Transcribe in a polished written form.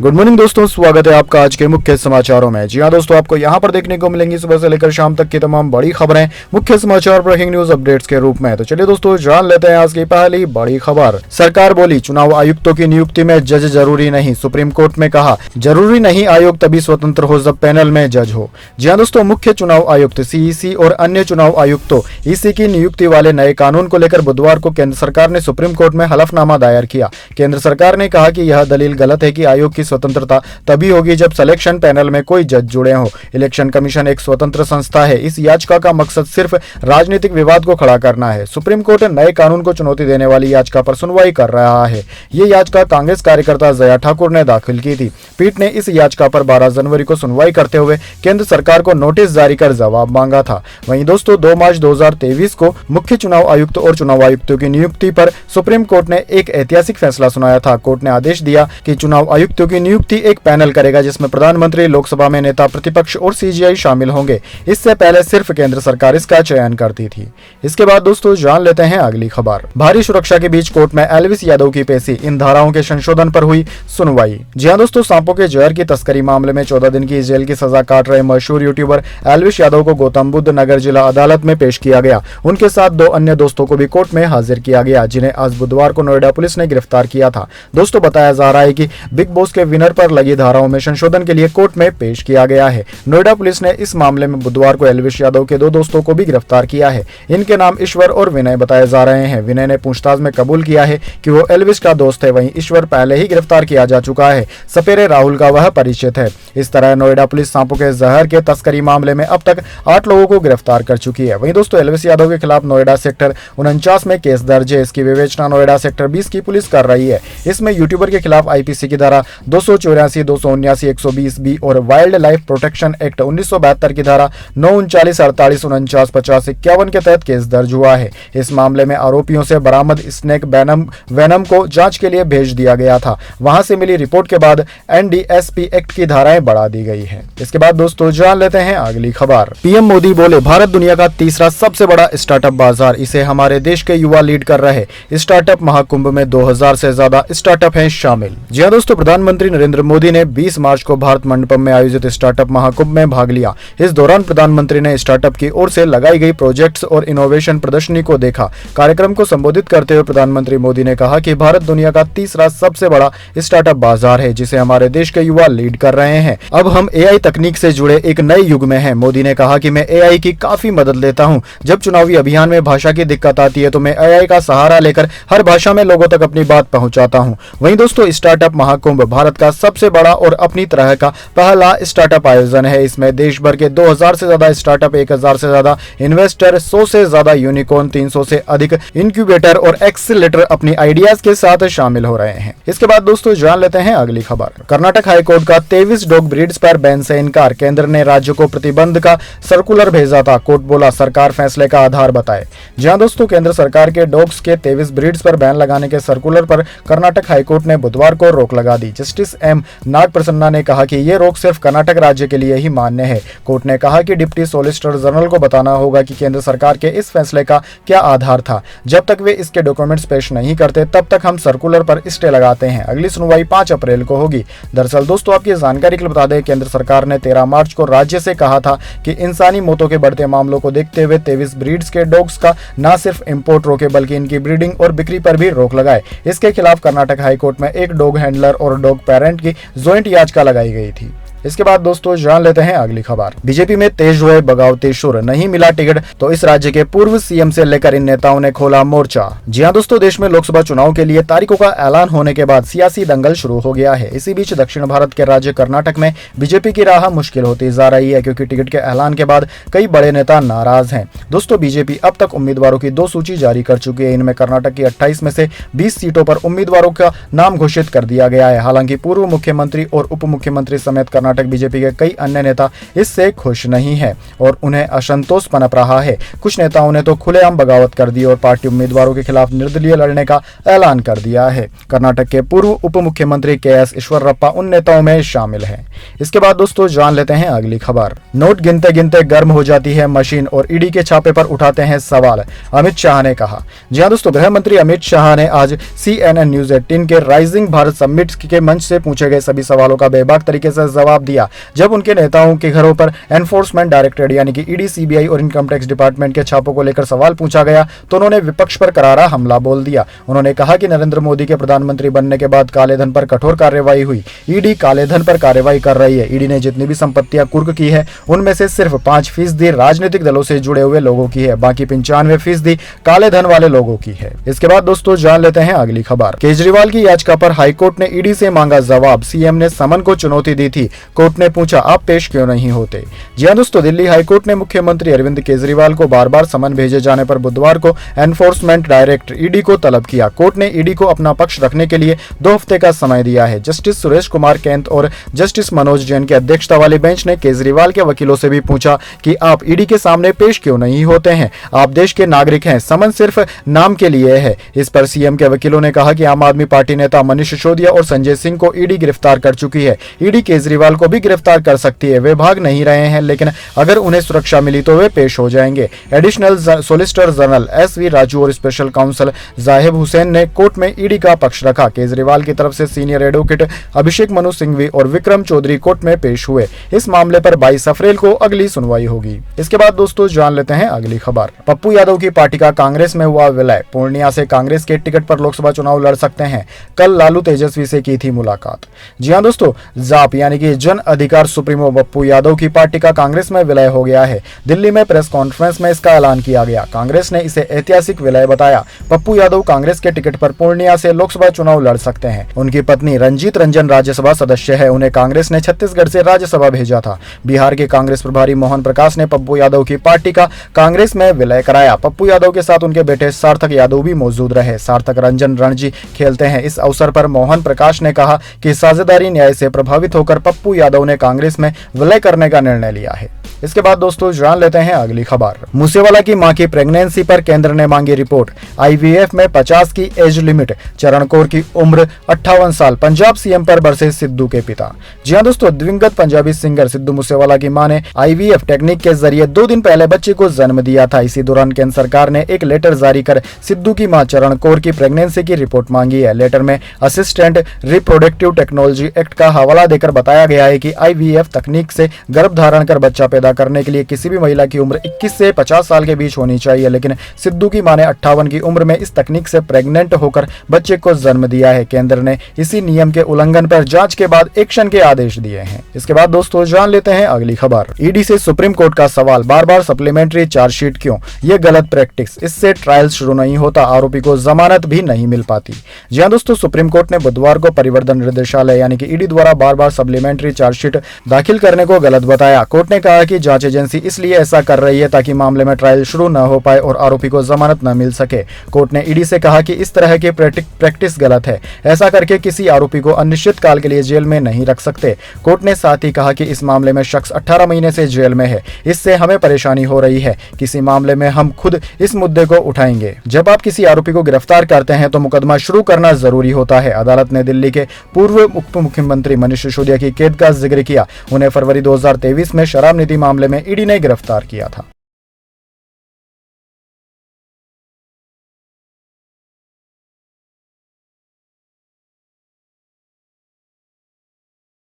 Good morning दोस्तों, स्वागत है आपका आज के मुख्य समाचारों में। जी हाँ दोस्तों, आपको यहाँ पर देखने को मिलेंगी सुबह से लेकर शाम तक की तमाम बड़ी खबरें मुख्य समाचार ब्रेकिंग न्यूज अपडेट्स के रूप में। तो चलिए दोस्तों, जान लेते हैं आज की पहली बड़ी खबर। सरकार बोली चुनाव आयुक्तों की नियुक्ति में जज जरूरी नहीं, सुप्रीम कोर्ट में कहा जरूरी नहीं आयोग तभी स्वतंत्र हो जब पैनल में जज हो। जी हाँ दोस्तों, मुख्य चुनाव आयुक्त सीईसी और अन्य चुनाव आयुक्तों ईसी की नियुक्ति वाले नए कानून को लेकर बुधवार को केंद्र सरकार ने सुप्रीम कोर्ट में हलफनामा दायर किया। केंद्र सरकार ने कहा कि यह दलील गलत है कि आयोग की स्वतंत्रता तभी होगी जब सिलेक्शन पैनल में कोई जज जुड़े हों। इलेक्शन कमीशन एक स्वतंत्र संस्था है। इस याचिका का मकसद सिर्फ राजनीतिक विवाद को खड़ा करना है। सुप्रीम कोर्ट नए कानून को चुनौती देने वाली याचिका पर सुनवाई कर रहा है। ये याचिका कांग्रेस कार्यकर्ता जया ठाकुर ने दाखिल की थी। पीठ ने इस याचिका पर 12 जनवरी को सुनवाई करते हुए केंद्र सरकार को नोटिस जारी कर जवाब मांगा था। वहीं दोस्तों 2 मार्च 2023 को मुख्य चुनाव आयुक्त और चुनाव आयुक्तों की नियुक्ति पर सुप्रीम कोर्ट ने एक ऐतिहासिक फैसला सुनाया था। कोर्ट ने आदेश दिया कि चुनाव आयुक्तों की नियुक्ति एक पैनल करेगा जिसमें प्रधानमंत्री, लोकसभा में नेता प्रतिपक्ष और सीजीआई शामिल होंगे। इससे पहले सिर्फ केंद्र सरकार इसका चयन करती थी। इसके बाद दोस्तों जान लेते हैं अगली खबर। भारी सुरक्षा के बीच कोर्ट में एल्विस यादव की पेशी, इन धाराओं के संशोधन पर हुई सुनवाई। जी हां दोस्तों, सांपों के जहर की तस्करी मामले में 14 दिन की जेल की सजा काट रहे मशहूर यूट्यूबर एल्विस यादव को गौतम बुद्ध नगर जिला अदालत में पेश किया गया। उनके साथ 2 अन्य दोस्तों को भी कोर्ट में हाजिर किया गया, जिन्हें आज बुधवार को नोएडा पुलिस ने गिरफ्तार किया था। दोस्तों बताया जा रहा है कि बिग बॉस के विनर पर लगी धाराओं में संशोधन के लिए कोर्ट में पेश किया गया है। नोएडा पुलिस ने इस मामले में बुधवार को एल्विस यादव के 2 दोस्तों को भी गिरफ्तार किया है। इनके नाम ईश्वर और विनय बताए जा रहे हैं। विनय ने पूछताछ में कबूल किया है कि वो एल्विस का दोस्त है। वहीं ईश्वर पहले ही गिरफ्तार किया जा चुका है। सपेरे राहुल का वह परिचित है। इस तरह नोएडा पुलिस सांपों के जहर के तस्करी मामले में अब तक 8 लोगों को गिरफ्तार कर चुकी है। वहीं दोस्तों एल्विस यादव के खिलाफ नोएडा सेक्टर 49 में केस दर्ज है। इसकी विवेचना नोएडा सेक्टर 20 की पुलिस कर रही है। इसमें यूट्यूबर के खिलाफ आईपीसी की धारा 284, 279, 120 बी और वाइल्ड लाइफ प्रोटेक्शन एक्ट 1972 की धारा 939, 48, 49, 50, 51 के तहत केस दर्ज हुआ है। इस मामले में आरोपियों से बरामद स्नेक वेनम को जांच के लिए भेज दिया गया था। वहां से मिली रिपोर्ट के बाद एनडीएसपी एक्ट की धाराएं बढ़ा दी गई है। इसके बाद दोस्तों जान लेते हैं अगली खबर। पीएम मोदी बोले भारत दुनिया का तीसरा सबसे बड़ा स्टार्टअप बाजार, इसे हमारे देश के युवा लीड कर रहे। स्टार्टअप महाकुंभ में 2000 से ज्यादा स्टार्टअप हैं शामिल। जी हां दोस्तों, प्रधानमंत्री नरेंद्र मोदी ने 20 मार्च को भारत मंडपम में आयोजित स्टार्टअप महाकुंभ में भाग लिया। इस दौरान प्रधानमंत्री ने स्टार्टअप की ओर से लगाई गई प्रोजेक्ट्स और इनोवेशन प्रदर्शनी को देखा। कार्यक्रम को संबोधित करते हुए प्रधानमंत्री मोदी ने कहा कि भारत दुनिया का तीसरा सबसे बड़ा स्टार्टअप बाजार है, जिसे हमारे देश के युवा लीड कर रहे हैं। अब हम एआई तकनीक से जुड़े एक नए युग में हैं। मोदी ने कहा कि मैं एआई की काफी मदद लेता हूं। जब चुनावी अभियान में भाषा की दिक्कत आती है तो मैं एआई का सहारा लेकर हर भाषा में लोगों तक अपनी बात पहुंचाता हूं। वहीं दोस्तों स्टार्टअप महाकुंभ भारत का सबसे बड़ा और अपनी तरह का पहला स्टार्टअप आयोजन है। इसमें देश भर के 2000 से ज्यादा स्टार्टअप, 1000 से ज्यादा इन्वेस्टर, 100 से ज्यादा यूनिकॉर्न, 300 से अधिक इंक्यूबेटर और एक्सीलरेटर अपनी आइडियाज के साथ शामिल हो रहे हैं। इसके बाद दोस्तों जान लेते हैं अगली खबर। कर्नाटक हाईकोर्ट का 23 डॉग ब्रीड्स पर बैन से इनकार, केंद्र ने राज्य को प्रतिबंध का सर्कुलर भेजा था। कोर्ट बोला सरकार फैसले का आधार बताए। जहां दोस्तों केंद्र सरकार के डॉग्स के 23 ब्रीड्स पर बैन लगाने के सर्कुलर पर कर्नाटक हाईकोर्ट ने बुधवार को रोक लगा दी। जस्टिस एम नाग प्रसन्ना ने कहा कि ये रोक सिर्फ कर्नाटक राज्य के लिए ही मान्य है। कोर्ट ने कहा कि डिप्टी सॉलिसिटर जनरल को बताना होगा कि केंद्र सरकार के इस फैसले का क्या आधार था। जब तक वे इसके डॉक्यूमेंट्स पेश नहीं करते तब तक हम सर्कुलर पर स्टे लगाते हैं। अगली सुनवाई 5 अप्रैल को होगी। दरअसल दोस्तों आपकी जानकारी के लिए बता दें, केंद्र सरकार ने 13 मार्च को राज्य से कहा था कि इंसानी मौतों के बढ़ते मामलों को देखते हुए 23 ब्रीड्स के डॉग्स का न सिर्फ इंपोर्ट रोके बल्कि इनकी ब्रीडिंग और बिक्री पर भी रोक लगाए। इसके खिलाफ कर्नाटक हाईकोर्ट में एक डॉग हैंडलर और डॉग पेरेंट की ज्वाइंट याचिका लगाई गई थी। इसके बाद दोस्तों जान लेते हैं अगली खबर। बीजेपी में तेज हुए बगावती शुर, नहीं मिला टिकट तो इस राज्य के पूर्व सीएम से लेकर इन नेताओं ने खोला मोर्चा। जी हां दोस्तों, देश में लोकसभा चुनाव के लिए तारीखों का ऐलान होने के बाद सियासी दंगल शुरू हो गया है। इसी बीच दक्षिण भारत के राज्य कर्नाटक में बीजेपी की राह मुश्किल होती जा रही है, क्योंकि टिकट के ऐलान के बाद कई बड़े नेता नाराज हैं। दोस्तों बीजेपी अब तक उम्मीदवारों की 2 सूची जारी कर चुकी है। इनमें कर्नाटक की 28 में से 20 सीटों पर उम्मीदवारों का नाम घोषित कर दिया गया है। हालांकि पूर्व मुख्यमंत्री और उप मुख्यमंत्री समेत कर्नाटक कर्नाटक बीजेपी के कई अन्य नेता इससे खुश नहीं है और उन्हें असंतोष पनप रहा है। कुछ नेताओं ने तो खुलेआम बगावत कर दी और पार्टी उम्मीदवारों के खिलाफ निर्दलीय लड़ने का ऐलान कर दिया है। कर्नाटक के पूर्व उप मुख्यमंत्री के.एस. ईश्वरप्पा उन नेताओं में शामिल हैं। इसके बाद दोस्तों जान लेते हैं अगली खबर। नोट गिनते गिनते गर्म हो जाती है मशीन और ईडी के छापे पर उठाते हैं सवाल, अमित शाह ने कहा। जी हां दोस्तों, गृह मंत्री अमित शाह ने आज CNN न्यूज 18 के राइजिंग भारत समिट के मंच से पूछे गए सभी सवालों का बेबाक तरीके से जवाब दिया। जब उनके नेताओं के घरों पर एनफोर्समेंट डायरेक्टरेट यानी कि ईडी, सीबीआई और इनकम टैक्स डिपार्टमेंट के छापों को लेकर सवाल पूछा गया तो उन्होंने विपक्ष पर करारा हमला बोल दिया। उन्होंने कहा कि नरेंद्र मोदी के प्रधानमंत्री बनने के बाद काले धन पर कठोर कार्रवाई हुई। ईडी काले धन पर कार्रवाई कर रही है। ईडी ने जितनी भी संपत्तियां कुर्क की है उनमें से सिर्फ 5% राजनीतिक दलों से जुड़े हुए लोगों की है, बाकी 95% काले धन वाले लोगों की है। इसके बाद दोस्तों जान लेते हैं अगली खबर। केजरीवाल की याचिका पर हाईकोर्ट ने ईडी से मांगा जवाब। सीएम ने समन को चुनौती दी थी। कोर्ट ने पूछा आप पेश क्यों नहीं होते। जी हां दोस्तों, दिल्ली हाईकोर्ट ने मुख्यमंत्री अरविंद केजरीवाल को बार बार समन भेजे जाने पर बुधवार को एनफोर्समेंट डायरेक्टर ईडी को तलब किया। कोर्ट ने ईडी को अपना पक्ष रखने के लिए 2 हफ्ते का समय दिया है। जस्टिस सुरेश कुमार कैंत और जस्टिस मनोज जैन की अध्यक्षता वाली बेंच ने केजरीवाल के वकीलों से भी पूछा कि आप ईडी के सामने पेश क्यों नहीं होते हैं। आप देश के नागरिक हैं, समन सिर्फ नाम के लिए है। इस पर सीएम के वकीलों ने कहा कि आम आदमी पार्टी नेता मनीष सिसोदिया और संजय सिंह को ईडी गिरफ्तार कर चुकी है। ईडी केजरीवाल को भी गिरफ्तार कर सकती है। वे भाग नहीं रहे हैं, लेकिन अगर उन्हें सुरक्षा मिली तो वे पेश हो जाएंगे। Additional solicitor general SV Raju और स्पेशल काउंसिल जाहिब हुसैन ने कोर्ट में ईडी का पक्ष रखा। केजरीवाल की तरफ से सीनियर एडवोकेट अभिषेक मनु सिंघवी और विक्रम चौधरी कोर्ट में पेश हुए। इस मामले पर 22 अप्रैल को अगली सुनवाई होगी। इसके बाद दोस्तों जान लेते हैं अगली खबर। पप्पू यादव की पार्टी का कांग्रेस में हुआ विलय। पूर्णिया से कांग्रेस के टिकट पर लोकसभा चुनाव लड़ सकते हैं। कल लालू तेजस्वी से की थी मुलाकात। जी हां दोस्तों, जाप यानी कि जन अधिकार सुप्रीमो पप्पू यादव की पार्टी का कांग्रेस में विलय हो गया है। दिल्ली में प्रेस कॉन्फ्रेंस में इसका ऐलान किया गया। कांग्रेस ने इसे ऐतिहासिक विलय बताया। पप्पू यादव कांग्रेस के टिकट पर पूर्णिया से लोकसभा चुनाव लड़ सकते हैं। उनकी पत्नी रंजीत रंजन राज्यसभा सदस्य है। उन्हें कांग्रेस ने छत्तीसगढ़ से राज्यसभा भेजा था। बिहार के कांग्रेस प्रभारी मोहन प्रकाश ने पप्पू यादव की पार्टी का कांग्रेस में विलय कराया। पप्पू यादव के साथ उनके बेटे सार्थक यादव भी मौजूद रहे। सार्थक रंजन रणजी खेलते हैं। इस अवसर पर मोहन प्रकाश ने कहा कि साझेदारी न्याय से प्रभावित होकर पप्पू यादव ने कांग्रेस में विलय करने का निर्णय लिया है। इसके बाद दोस्तों जान लेते हैं अगली खबर। मूसेवाला की मां की प्रेगनेंसी पर केंद्र ने मांगी रिपोर्ट। IVF में 50 की एज लिमिट। चरण कौर की उम्र 58 साल। पंजाब सीएम पर बरसे सिद्धू के पिता। जी हां दोस्तों, दिवंगत पंजाबी सिंगर सिद्धू मूसेवाला की मां ने IVF टेक्निक के जरिए 2 दिन पहले बच्चे को जन्म दिया था। इसी दौरान केंद्र सरकार ने एक लेटर जारी कर सिद्धू की मां चरण कौर की प्रेगनेंसी की रिपोर्ट मांगी है। लेटर में असिस्टेंट रिप्रोडक्टिव टेक्नोलॉजी एक्ट का हवाला देकर बताया गया है कि IVF तकनीक से गर्भ धारण कर बच्चा पैदा करने के लिए किसी भी महिला की उम्र 21 से 50 साल के बीच होनी चाहिए, लेकिन सिद्धू की मां ने 58 की उम्र में इस तकनीक से प्रेग्नेंट होकर बच्चे को जन्म दिया है। केंद्र ने इसी नियम के उल्लंघन पर जांच के बाद एक्शन के आदेश दिए हैं। इसके बाद दोस्तों जान लेते हैं अगली खबर। ईडी से सुप्रीम कोर्ट का सवाल, बार बार सप्लीमेंट्री चार्जशीट क्यों? ये गलत प्रैक्टिस, इससे ट्रायल शुरू नहीं होता, आरोपी को जमानत भी नहीं मिल पाती। जी हां दोस्तों, सुप्रीम कोर्ट ने बुधवार को परिवर्तन निर्देशालय यानी कि ईडी द्वारा बार बार सप्लीमेंट्री चार्जशीट दाखिल करने को गलत बताया। कोर्ट ने कहा कि जांच एजेंसी इसलिए ऐसा कर रही है ताकि मामले में ट्रायल शुरू न हो पाए और आरोपी को जमानत न मिल सके। कोर्ट ने ईडी से कहा कि इस तरह की प्रैक्टिस गलत है। ऐसा करके किसी आरोपी को अनिश्चित काल के लिए जेल में नहीं रख सकते। कोर्ट ने साथ ही कहा कि इस मामले में शख्स 18 महीने से जेल में है। इससे हमें परेशानी हो रही है। किसी मामले में हम खुद इस मुद्दे को उठाएंगे। जब आप किसी आरोपी को गिरफ्तार करते हैं तो मुकदमा शुरू करना जरूरी होता है। अदालत ने दिल्ली के पूर्व उप मुख्यमंत्री मनीष सिसोदिया की कैद का जिक्र किया। उन्हें फरवरी 2023 में शराब नीति मामले में ईडी ने गिरफ्तार किया था।